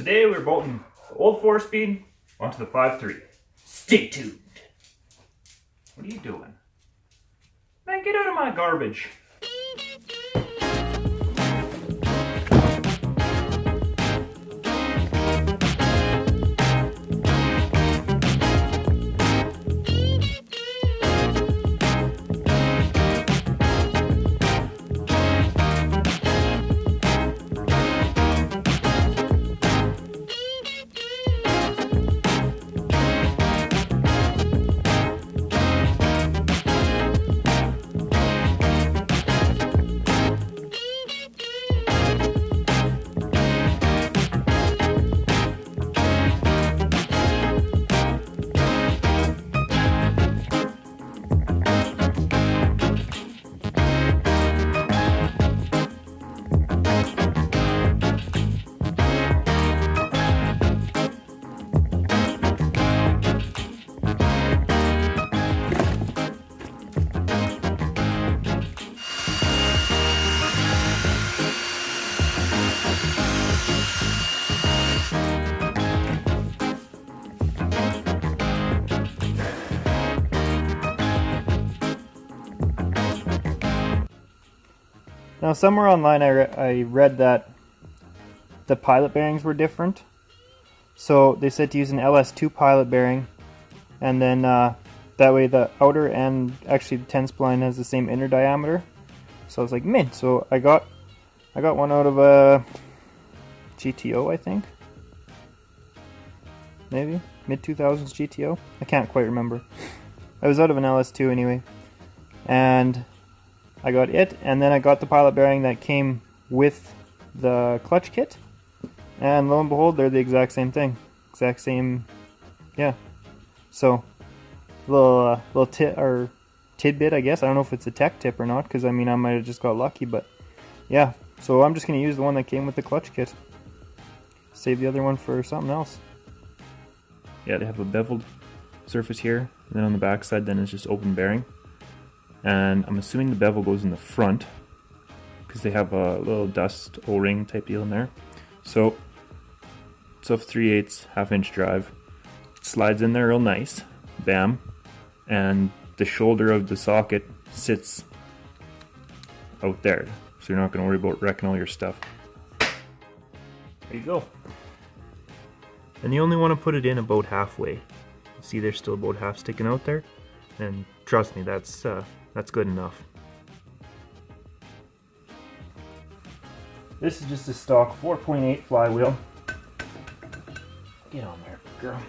today we're bolting the old 4-speed onto the 5.3. Stay tuned. What are you doing? Man, get out of my garbage. Now, somewhere online I read that the pilot bearings were different. So they said to use an LS2 pilot bearing, and then that way the outer and actually the 10 spline has the same inner diameter. So I was like, mint. So I got one out of a GTO, I think. Maybe mid 2000s GTO. I can't quite remember. I was out of an LS2 anyway, and I got it, and then I got the pilot bearing that came with the clutch kit, and lo and behold, they're the exact same thing, exact same, yeah. So, little tidbit, I guess. I don't know if it's a tech tip or not, because I mean I might have just got lucky, but yeah. So I'm just gonna use the one that came with the clutch kit. Save the other one for something else. Yeah, they have a beveled surface here, and then on the back side, then it's just open bearing. And I'm assuming the bevel goes in the front because they have a little dust O-ring type deal in there. So it's a 3/8 half-inch drive. It slides in there real nice, bam, and the shoulder of the socket sits out there, so you're not going to worry about wrecking all your stuff. There you go. And you only want to put it in about halfway. See, there's still about half sticking out there, and trust me, that's good enough. This is just a stock 4.8 flywheel. Get on there, girl.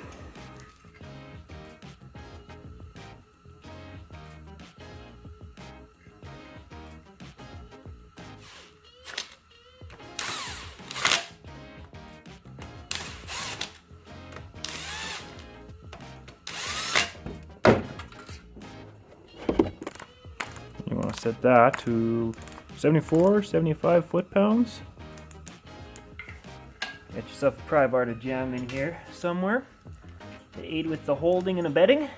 You want to set that to 74, 75 foot-pounds. Get yourself a pry bar to jam in here somewhere to aid with the holding and abetting.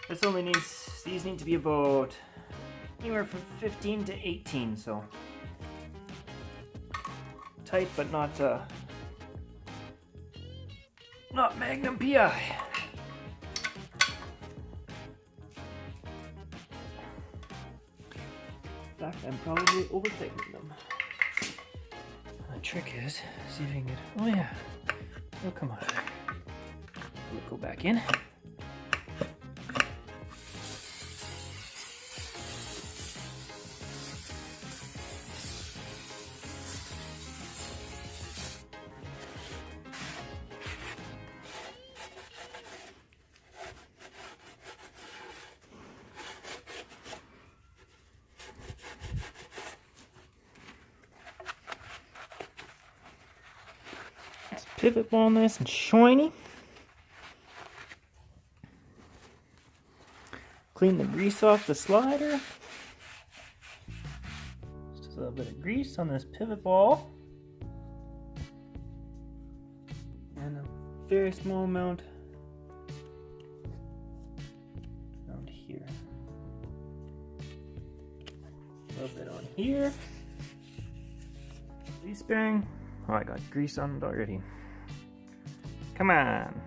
This only needs, these need to be about anywhere from 15 to 18, so tight but not not Magnum PI. In fact, I'm probably overthinking them. The trick is, see if I can get, oh yeah, it'll come out of there. We'll go back in. Pivot ball nice and shiny. Clean the grease off the slider. Just a little bit of grease on this pivot ball. And a very small amount around here. A little bit on here. Release bearing. Oh, I got grease on it already. Come on.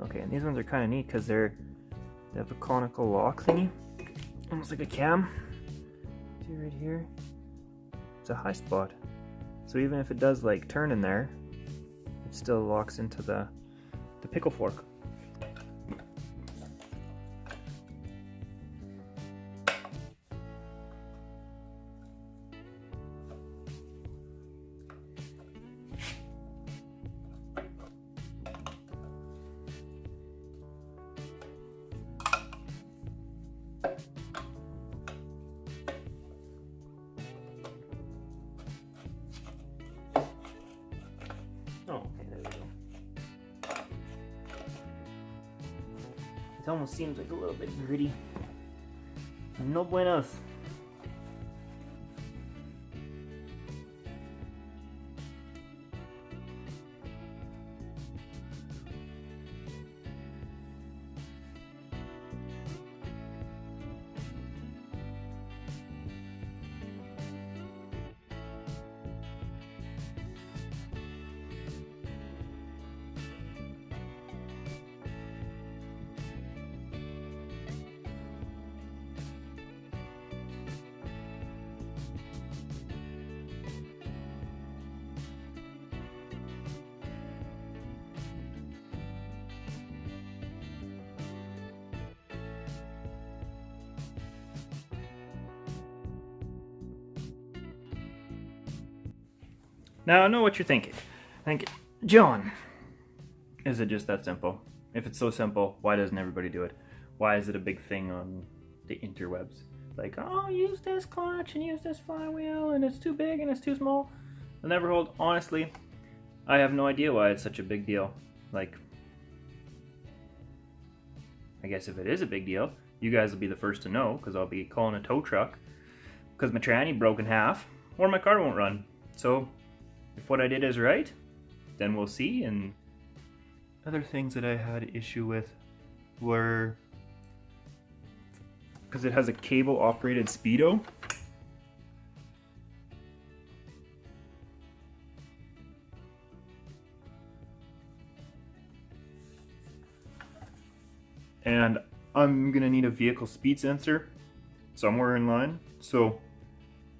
Okay, and these ones are kind of neat because they have a conical lock thingy, almost like a cam. See right here? It's a high spot, so even if it does like turn in there, it still locks into the pickle fork. Oh, okay, there we go. It almost seems like a little bit gritty. No buenos. Now I know what you're thinking. John, is it just that simple? If it's so simple, why doesn't everybody do it? Why is it a big thing on the interwebs? Like, oh, use this clutch and use this flywheel and it's too big and it's too small. I'll never hold. Honestly, I have no idea why it's such a big deal. Like, I guess if it is a big deal, you guys will be the first to know because I'll be calling a tow truck because my tranny broke in half or my car won't run. So if what I did is right, then we'll see. And other things that I had issue with were because it has a cable operated speedo. And I'm gonna need a vehicle speed sensor somewhere in line. So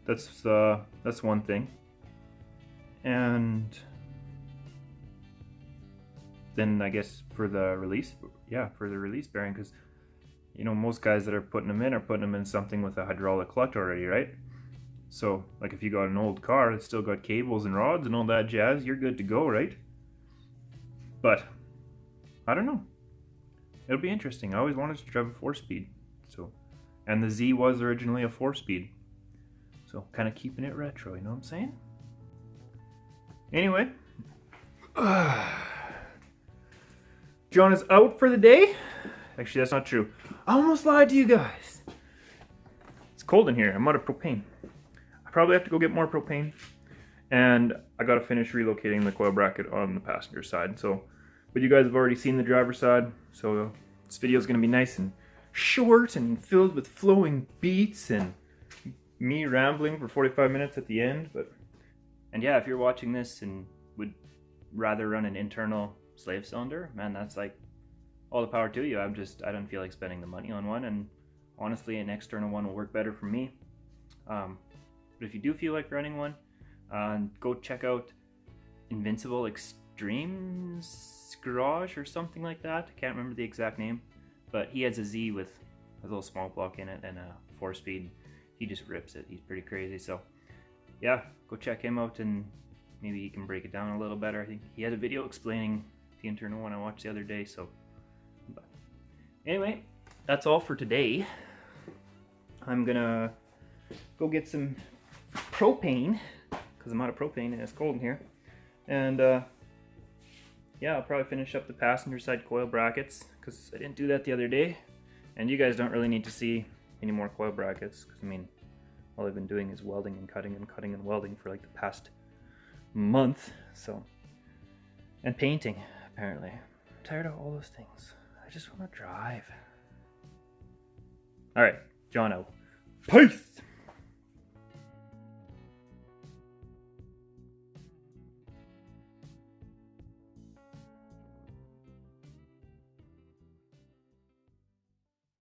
that's one thing. And then I guess for the release bearing, because you know most guys that are putting them in something with a hydraulic clutch already, right? So like if you got an old car that's still got cables and rods and all that jazz, you're good to go, right? But I don't know. It'll be interesting. I always wanted to drive a 4-speed, so, and the Z was originally a 4-speed, so kind of keeping it retro. You know what I'm saying? Anyway, John is out for the day. Actually, that's not true. I almost lied to you guys. It's cold in here. I'm out of propane. I probably have to go get more propane. And I gotta finish relocating the coil bracket on the passenger side. So, but you guys have already seen the driver's side. So this video is gonna be nice and short and filled with flowing beats and me rambling for 45 minutes at the end. And yeah, if you're watching this and would rather run an internal slave cylinder, man, that's like all the power to you. I don't feel like spending the money on one, and honestly, an external one will work better for me. But if you do feel like running one, go check out Invincible Extremes Garage or something like that. I can't remember the exact name, but he has a Z with a little small block in it and a 4-speed. He just rips it. He's pretty crazy. So yeah, go check him out and maybe he can break it down a little better. I think he had a video explaining the internal one I watched the other day. So, but anyway, that's all for today. I'm gonna go get some propane because I'm out of propane and it's cold in here. And yeah, I'll probably finish up the passenger side coil brackets because I didn't do that the other day. And you guys don't really need to see any more coil brackets because I mean, all I've been doing is welding and cutting and cutting and welding for like the past month. So, and painting apparently. I'm tired of all those things. I just want to drive. All right, John out. Peace.